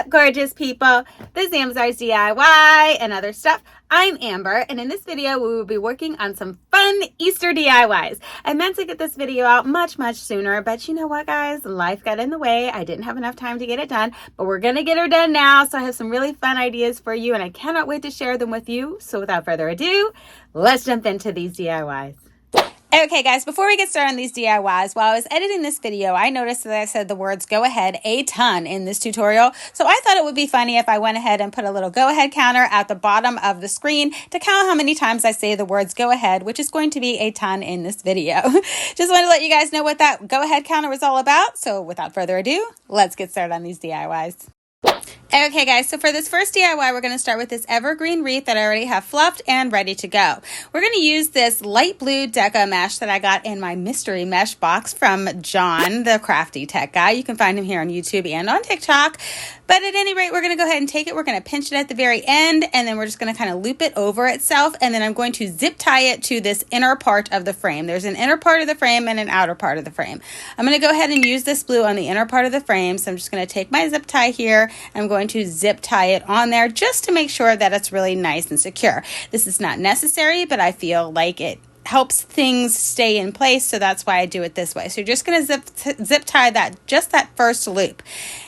up, gorgeous people? This is Ambizzares DIY and other stuff. I'm Amber, and in this video, we will be working on some fun Easter DIYs. I meant to get this video out much sooner, but you know what, guys? Life got in the way. I didn't have enough time to get it done, but we're gonna get her done now. So I have some really fun ideas for you, and I cannot wait to share them with you. So without further ado, let's jump into these DIYs. Okay guys, before we get started on these DIYs, while I was editing this video, I noticed that I said the words go ahead a ton in this tutorial. So I thought it would be funny if I went ahead and put a little go ahead counter at the bottom of the screen to count how many times I say the words go ahead, which is going to be a ton in this video. Just wanted to let you guys know what that go ahead counter was all about. So without further ado, let's get started on these DIYs. Okay guys, so for this first DIY, we're going to start with this evergreen wreath that I already have fluffed and ready to go. We're going to use this light blue deco mesh that I got in my mystery mesh box from John, the crafty tech guy. You can find him here on YouTube and on TikTok. But at any rate, we're going to go ahead and take it. We're going to pinch it at the very end, and then we're just going to kind of loop it over itself, and then I'm going to zip tie it to this inner part of the frame. There's an inner part of the frame and an outer part of the frame. I'm going to go ahead and use this blue on the inner part of the frame, so I'm just going to take my zip tie here, and I'm going to zip tie it on there just to make sure that it's really nice and secure. This is not necessary, but I feel like it helps things stay in place, so that's why I do it this way. So you're just going to zip tie that first loop.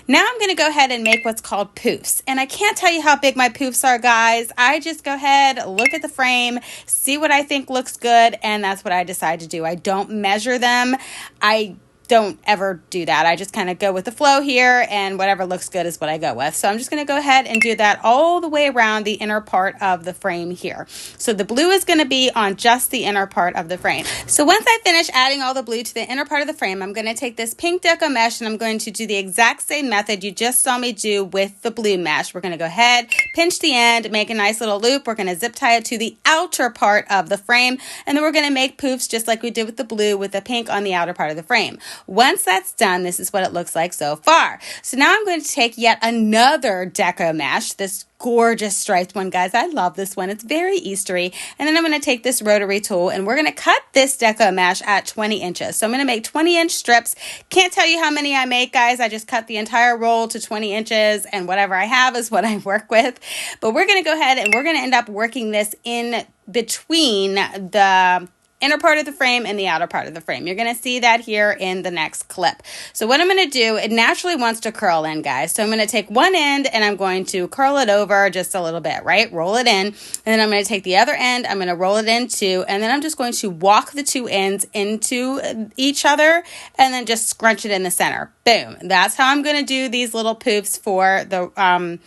Now I'm going to go ahead and make what's called poofs. And I can't tell you how big my poofs are, guys. I just go ahead, look at the frame, see what I think looks good, and that's what I decide to do. I don't measure them. I don't ever do that. I just kind of go with the flow here, and whatever looks good is what I go with. So I'm just going to go ahead and do that all the way around the inner part of the frame here. So the blue is going to be on just the inner part of the frame. So once I finish adding all the blue to the inner part of the frame, I'm going to take this pink deco mesh and I'm going to do the exact same method you just saw me do with the blue mesh. We're going to go ahead, pinch the end, make a nice little loop. We're going to zip tie it to the outer part of the frame, and then we're going to make poofs just like we did with the blue with the pink on the outer part of the frame. Once that's done, this is what it looks like so far. So now I'm going to take yet another deco mesh, this gorgeous striped one, guys. I love this one. It's very Eastery. And then I'm going to take this rotary tool and we're going to cut this deco mesh at 20 inches. So I'm going to make 20-inch strips. Can't tell you how many I make, guys. I just cut the entire roll to 20 inches and whatever I have is what I work with. But we're going to go ahead and we're going to end up working this in between the inner part of the frame and the outer part of the frame. You're going to see that here in the next clip. So what I'm going to do, it naturally wants to curl in, guys. So I'm going to take one end and I'm going to curl it over just a little bit, right? Roll it in. And then I'm going to take the other end, I'm going to roll it in too. And then I'm just going to walk the two ends into each other and then just scrunch it in the center. Boom. That's how I'm going to do these little poofs for the,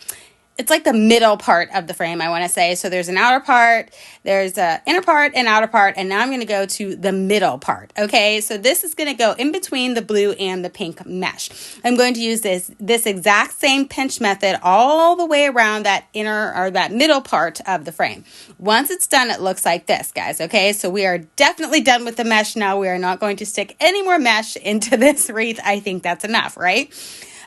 it's like the middle part of the frame, I want to say. So there's an outer part, there's an inner part and outer part, and now I'm going to go to the middle part, okay? So this is going to go in between the blue and the pink mesh. I'm going to use this exact same pinch method all the way around that inner or that middle part of the frame. Once it's done, it looks like this, guys, okay? So we are definitely done with the mesh now. We are not going to stick any more mesh into this wreath. I think that's enough, right?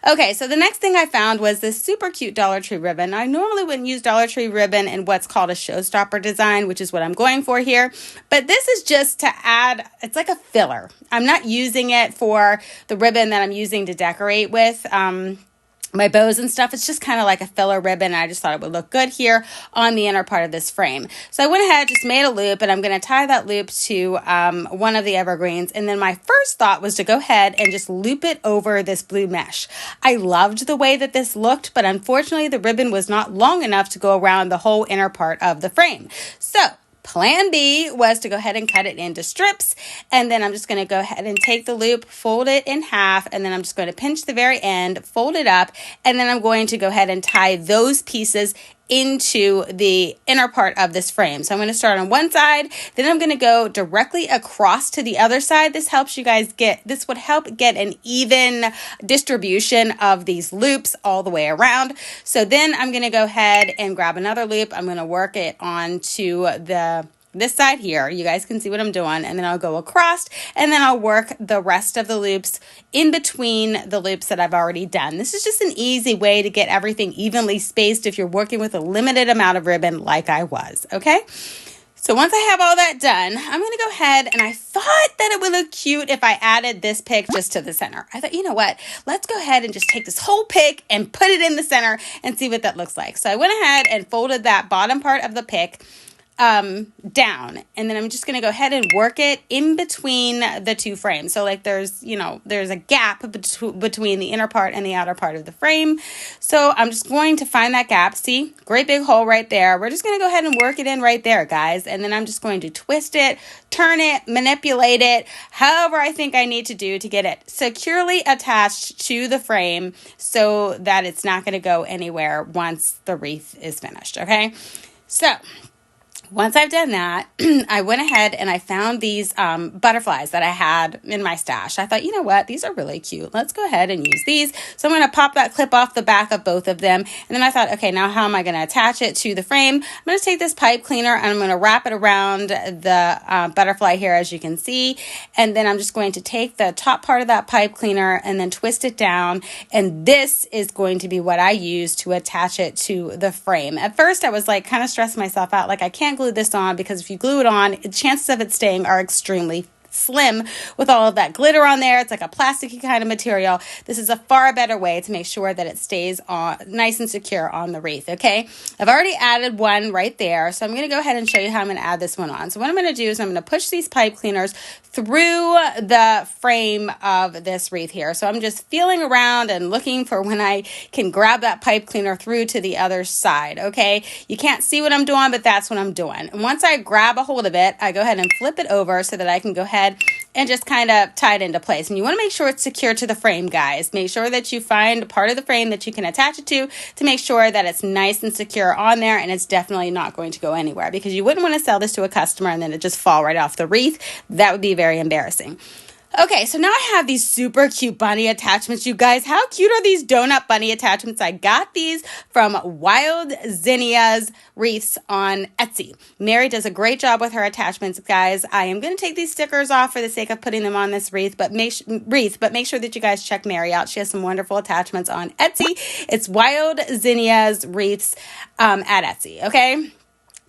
Okay, so the next thing I found was this super cute Dollar Tree ribbon. I normally wouldn't use Dollar Tree ribbon in what's called a showstopper design, which is what I'm going for here. But this is just to add, it's like a filler. I'm not using it for the ribbon that I'm using to decorate with my bows and stuff. It's just kind of like a filler ribbon. I just thought it would look good here on the inner part of this frame. So I went ahead, just made a loop, and I'm going to tie that loop to one of the evergreens. And then my first thought was to go ahead and just loop it over this blue mesh. I loved the way that this looked, but unfortunately the ribbon was not long enough to go around the whole inner part of the frame. So plan B was to go ahead and cut it into strips, and then I'm just going to go ahead and take the loop, fold it in half, and then I'm just going to pinch the very end, fold it up, and then I'm going to go ahead and tie those pieces into the inner part of this frame. So I'm going to start on one side, then I'm going to go directly across to the other side. This would help get an even distribution of these loops all the way around. So then I'm going to go ahead and grab another loop. I'm going to work it onto this side here. You guys can see what I'm doing, and then I'll go across, and then I'll work the rest of the loops in between the loops that I've already done. This is just an easy way to get everything evenly spaced if you're working with a limited amount of ribbon like I was, okay? So once I have all that done, I'm going to go ahead, and I thought that it would look cute if I added this pick just to the center. I thought, you know what, let's go ahead and just take this whole pick and put it in the center and see what that looks like. So I went ahead and folded that bottom part of the pick down, and then I'm just going to go ahead and work it in between the two frames. So like there's a gap between the inner part and the outer part of the frame. So I'm just going to find that gap. See, great big hole right there. We're just going to go ahead and work it in right there, guys. And then I'm just going to twist it, turn it, manipulate it, however I think I need to do to get it securely attached to the frame so that it's not going to go anywhere once the wreath is finished. Okay. So once I've done that, I went ahead and I found these butterflies that I had in my stash. I thought, you know what? These are really cute. Let's go ahead and use these. So I'm going to pop that clip off the back of both of them. And then I thought, okay, now how am I going to attach it to the frame? I'm going to take this pipe cleaner and I'm going to wrap it around the butterfly here, as you can see. And then I'm just going to take the top part of that pipe cleaner and then twist it down. And this is going to be what I use to attach it to the frame. At first, I was like kind of stressing myself out, like I can't glue this on, because if you glue it on, chances of it staying are extremely slim with all of that glitter on there. It's like a plasticky kind of material. This is a far better way to make sure that it stays on nice and secure on the wreath. Okay, I've already added one right there, so I'm going to go ahead and show you how I'm going to add this one on. So what I'm going to do is I'm going to push these pipe cleaners through the frame of this wreath here. So I'm just feeling around and looking for when I can grab that pipe cleaner through to the other side. Okay, you can't see what I'm doing, but that's what I'm doing. And once I grab a hold of it, I go ahead and flip it over so that I can go ahead and just kind of tie it into place. And you want to make sure it's secure to the frame, guys. Make sure that you find a part of the frame that you can attach it to make sure that it's nice and secure on there, and it's definitely not going to go anywhere, because you wouldn't want to sell this to a customer and then it just fall right off the wreath. That would be very embarrassing. Okay, so now I have these super cute bunny attachments, you guys. How cute are these donut bunny attachments? I got these from Wild Zinnia's Wreaths on Etsy. Mary does a great job with her attachments, guys. I am going to take these stickers off for the sake of putting them on this wreath, but make sure that you guys check Mary out. She has some wonderful attachments on Etsy. It's Wild Zinnia's Wreaths at Etsy, okay?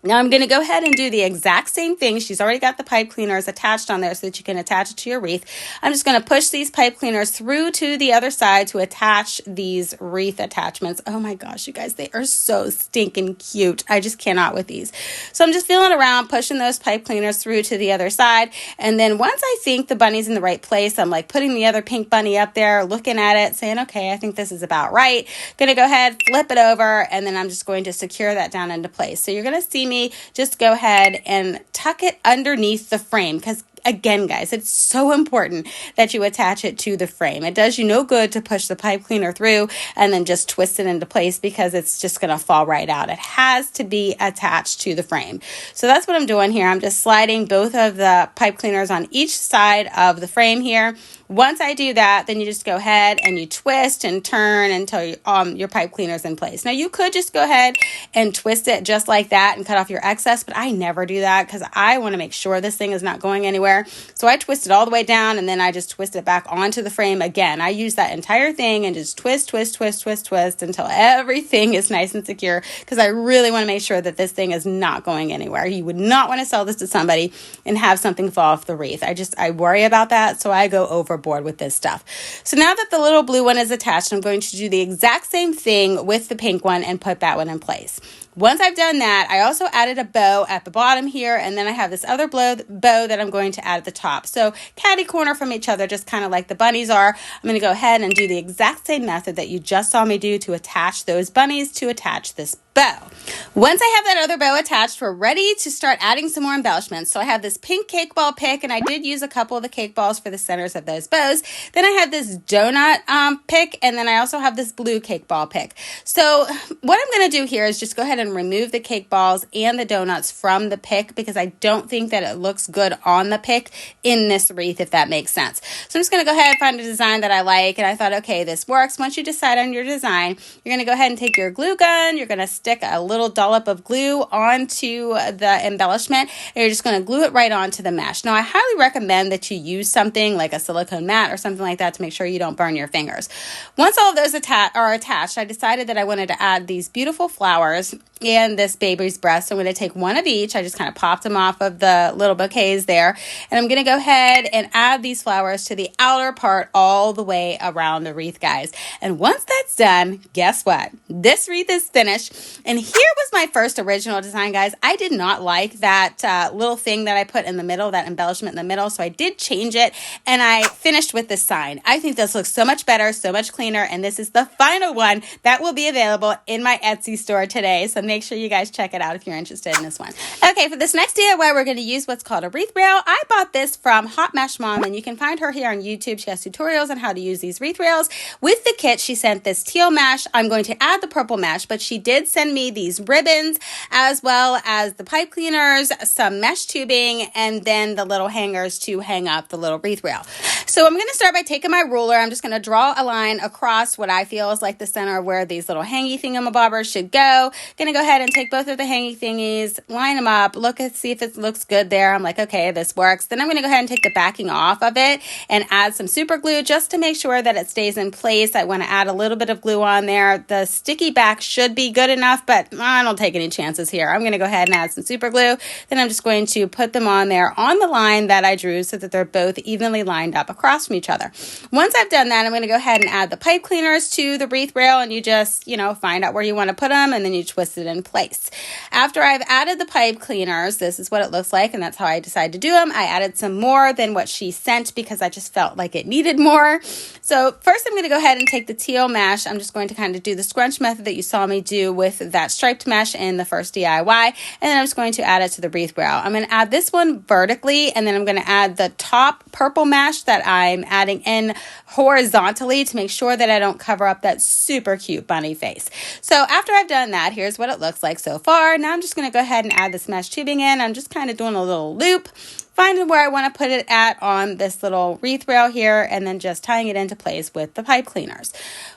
Now I'm going to go ahead and do the exact same thing. She's already got the pipe cleaners attached on there so that you can attach it to your wreath. I'm just going to push these pipe cleaners through to the other side to attach these wreath attachments. Oh my gosh, you guys, they are so stinking cute. I just cannot with these. So I'm just feeling around, pushing those pipe cleaners through to the other side. And then once I think the bunny's in the right place, I'm like putting the other pink bunny up there, looking at it, saying, okay, I think this is about right. Going to go ahead, flip it over, and then I'm just going to secure that down into place. So you're going to see me just go ahead and tuck it underneath the frame, because again, guys, it's so important that you attach it to the frame. It does you no good to push the pipe cleaner through and then just twist it into place, because it's just going to fall right out. It has to be attached to the frame. So that's what I'm doing here. I'm just sliding both of the pipe cleaners on each side of the frame here. Once I do that, then you just go ahead and you twist and turn until your pipe cleaner's in place. Now, you could just go ahead and twist it just like that and cut off your excess, but I never do that because I want to make sure this thing is not going anywhere. So I twist it all the way down, and then I just twist it back onto the frame again. I use that entire thing and just twist until everything is nice and secure, because I really want to make sure that this thing is not going anywhere. You would not want to sell this to somebody and have something fall off the wreath. I worry about that, so I go overboard with this stuff. So now that the little blue one is attached, I'm going to do the exact same thing with the pink one and put that one in place. Once I've done that, I also added a bow at the bottom here, and then I have this other bow that I'm going to add at the top. So catty corner from each other, just kind of like the bunnies are. I'm going to go ahead and do the exact same method that you just saw me do to attach those bunnies to attach this bow. Once I have that other bow attached, we're ready to start adding some more embellishments. So I have this pink cake ball pick, and I did use a couple of the cake balls for the centers of those bows. Then I have this donut pick, and then I also have this blue cake ball pick. So what I'm going to do here is just go ahead and remove the cake balls and the donuts from the pick, because I don't think that it looks good on the pick in this wreath, if that makes sense. So I'm just going to go ahead and find a design that I like, and I thought, okay, this works. Once you decide on your design, you're going to go ahead and take your glue gun, you're going to stick stick a little dollop of glue onto the embellishment, and you're just going to glue it right onto the mesh. Now, I highly recommend that you use something like a silicone mat or something like that to make sure you don't burn your fingers. Once all of those are attached, I decided that I wanted to add these beautiful flowers and this baby's breath. So I'm going to take one of each. I just kind of popped them off of the little bouquets there. And I'm going to go ahead and add these flowers to the outer part all the way around the wreath, guys. And once that's done, guess what? This wreath is finished. And here was my first original design, guys. I did not like that little thing that I put in the middle, that embellishment in the middle. So I did change it, and I finished with this sign. I think this looks so much better, so much cleaner. And this is the final one that will be available in my Etsy store today. So make sure you guys check it out if you're interested in this one. Okay, for this next DIY, we're going to use what's called a wreath rail. I bought this from Hot Mesh Mom, and you can find her here on YouTube. She has tutorials on how to use these wreath rails. With the kit, she sent this teal mesh. I'm going to add the purple mesh, but she did send me these ribbons as well as the pipe cleaners, some mesh tubing, and then the little hangers to hang up the little wreath rail. So I'm going to start by taking my ruler. I'm just going to draw a line across what I feel is like the center of where these little hangy thingamabobbers should go. Going to go ahead and take both of the hangy thingies, line them up, look and see if it looks good there. I'm like, okay, this works. Then I'm going to go ahead and take the backing off of it and add some super glue just to make sure that it stays in place. I want to add a little bit of glue on there. The sticky back should be good enough, but I don't take any chances here. I'm going to go ahead and add some super glue. Then I'm just going to put them on there on the line that I drew so that they're both evenly lined up across from each other. Once I've done that, I'm going to go ahead and add the pipe cleaners to the wreath rail, and you just, find out where you want to put them, and then you twist it in place. After I've added the pipe cleaners, this is what it looks like, and that's how I decided to do them. I added some more than what she sent because I just felt like it needed more. So first I'm going to go ahead and take the teal mesh. I'm just going to kind of do the scrunch method that you saw me do with that striped mesh in the first DIY, and then I'm just going to add it to the wreath rail. I'm going to add this one vertically, and then I'm going to add the top purple mesh that I'm adding in horizontally to make sure that I don't cover up that super cute bunny face. So after I've done that, here's what it looks like so far. Now I'm just going to go ahead and add this mesh tubing in. I'm just kind of doing a little loop, finding where I want to put it at on this little wreath rail here, and then just tying it into place with the pipe cleaners.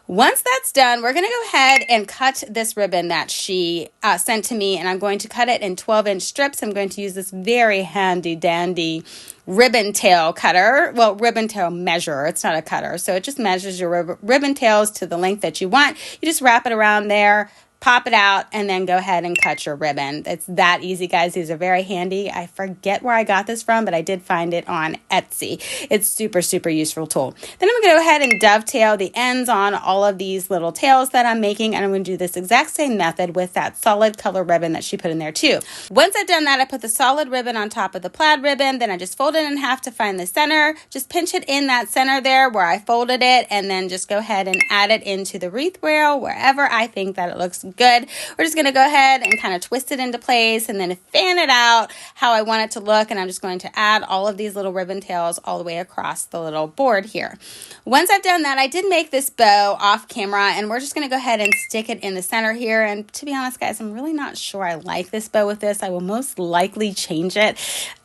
Once that's done, we're going to go ahead and cut this ribbon that she sent to me, and I'm going to cut it in 12-inch strips. I'm going to use this very handy dandy ribbon tail cutter. Well, ribbon tail measure. It's not a cutter. So it just measures your ribbon tails to the length that you want. You just wrap it around there, pop it out, and then go ahead and cut your ribbon. It's that easy, guys. These are very handy. I forget where I got this from, but I did find it on Etsy. It's super, super useful tool. Then I'm going to go ahead and dovetail the ends on all of these little tails that I'm making, and I'm going to do this exact same method with that solid color ribbon that she put in there too. Once I've done that, I put the solid ribbon on top of the plaid ribbon. Then I just fold it in half to find the center. Just pinch it in that center there where I folded it, and then just go ahead and add it into the wreath rail wherever I think that it looks good. We're just going to go ahead and kind of twist it into place and then fan it out how I want it to look. And I'm just going to add all of these little ribbon tails all the way across the little board here. Once I've done that, I did make this bow off camera, and we're just going to go ahead and stick it in the center here. And to be honest, guys, I'm really not sure I like this bow with this. I will most likely change it.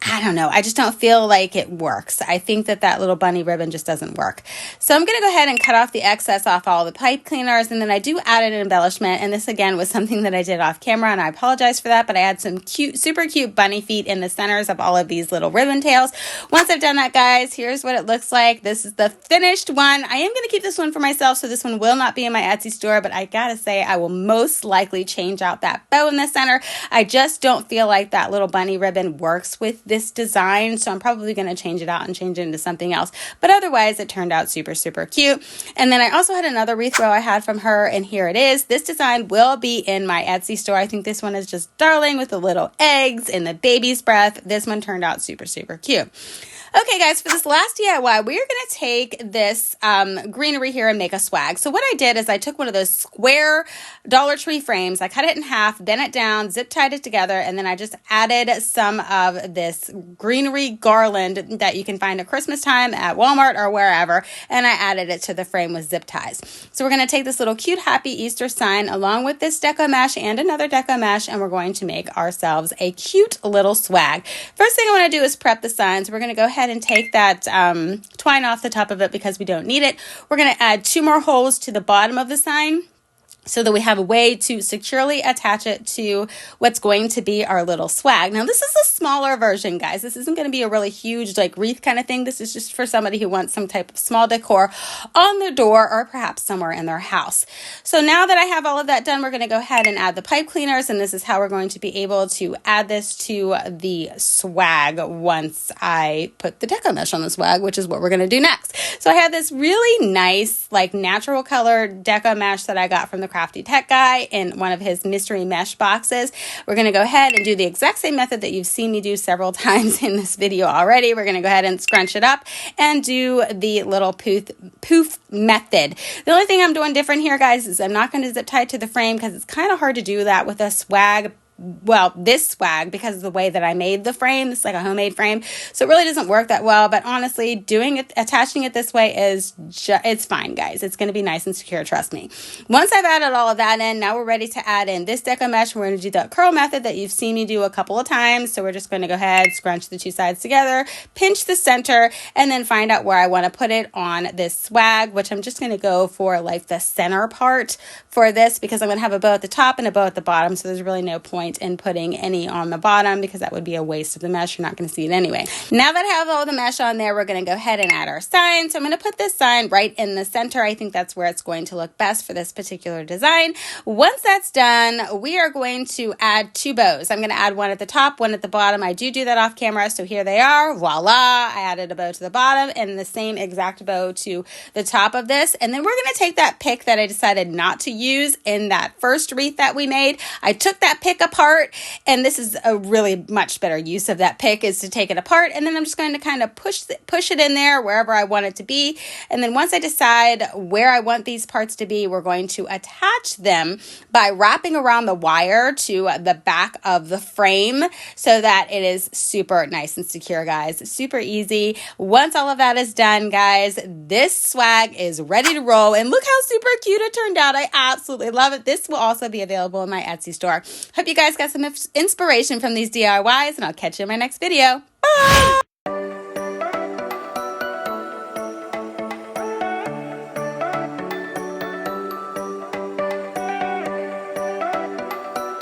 I don't know. I just don't feel like it works. I think that little bunny ribbon just doesn't work. So I'm going to go ahead and cut off the excess off all the pipe cleaners, and then I do add an embellishment, and this again was something that I did off camera, and I apologize for that, but I had some cute, super cute bunny feet in the centers of all of these little ribbon tails. Once I've done that, guys, here's what it looks like. This is the finished one. I am going to keep this one for myself, so this one will not be in my Etsy store, but I gotta say, I will most likely change out that bow in the center. I just don't feel like that little bunny ribbon works with this design, so I'm probably going to change it out and change it into something else, but otherwise, it turned out super, super cute. And then I also had another wreath row I had from her, and here it is. This design will be in my Etsy store. I think this one is just darling with the little eggs and the baby's breath. This one turned out super, super cute. Okay, guys, for this last DIY, we're going to take this greenery here and make a swag. So what I did is I took one of those square Dollar Tree frames, I cut it in half, bent it down, zip tied it together, and then I just added some of this greenery garland that you can find at Christmas time at Walmart or wherever, and I added it to the frame with zip ties. So we're going to take this little cute happy Easter sign along with this deco mesh and another deco mesh, and we're going to make ourselves a cute little swag. First thing I want to do is prep the signs. We're going to go ahead and take that twine off the top of it because we don't need it. We're going to add 2 more holes to the bottom of the sign. so that we have a way to securely attach it to what's going to be our little swag. Now, this is a smaller version, guys. This isn't going to be a really huge like wreath kind of thing. This is just for somebody who wants some type of small decor on their door or perhaps somewhere in their house. So now that I have all of that done, we're going to go ahead and add the pipe cleaners, and this is how we're going to be able to add this to the swag once I put the deco mesh on the swag, which is what we're going to do next. So I have this really nice like natural color deco mesh that I got from the Crafty Tech guy in one of his mystery mesh boxes. We're going to go ahead and do the exact same method that you've seen me do several times in this video already. We're going to go ahead and scrunch it up and do the little poof method. The only thing I'm doing different here, guys, is I'm not going to zip tie it to the frame because it's kind of hard to do that with a swag. Well, this swag, because of the way that I made the frame, it's like a homemade frame, so it really doesn't work that well. But honestly, attaching it this way it's fine, guys. It's going to be nice and secure, trust me. Once I've added all of that in, now we're ready to add in this deco mesh. We're going to do that curl method that you've seen me do a couple of times. So we're just going to go ahead, scrunch the two sides together, pinch the center, and then find out where I want to put it on this swag, which I'm just going to go for like the center part for this, because I'm going to have a bow at the top and a bow at the bottom. So there's really no point in putting any on the bottom because that would be a waste of the mesh. You're not going to see it anyway. Now that I have all the mesh on there, we're going to go ahead and add our sign. So I'm going to put this sign right in the center. I think that's where it's going to look best for this particular design. Once that's done, we are going to add two bows. I'm going to add one at the top, one at the bottom. I do that off camera. So here they are. Voila. I added a bow to the bottom and the same exact bow to the top of this. And then we're going to take that pick that I decided not to use in that first wreath that we made. I took that pick apart, and this is a really much better use of that pick, is to take it apart, and then I'm just going to kind of push it in there wherever I want it to be. And then once I decide where I want these parts to be, we're going to attach them by wrapping around the wire to the back of the frame so that it is super nice and secure, guys. It's super easy. Once all of that is done, guys, this swag is ready to roll, and look how super cute it turned out. I absolutely love it. This will also be available in my Etsy store. Hope you guys got some inspiration from these DIYs, and I'll catch you in my next video. Bye!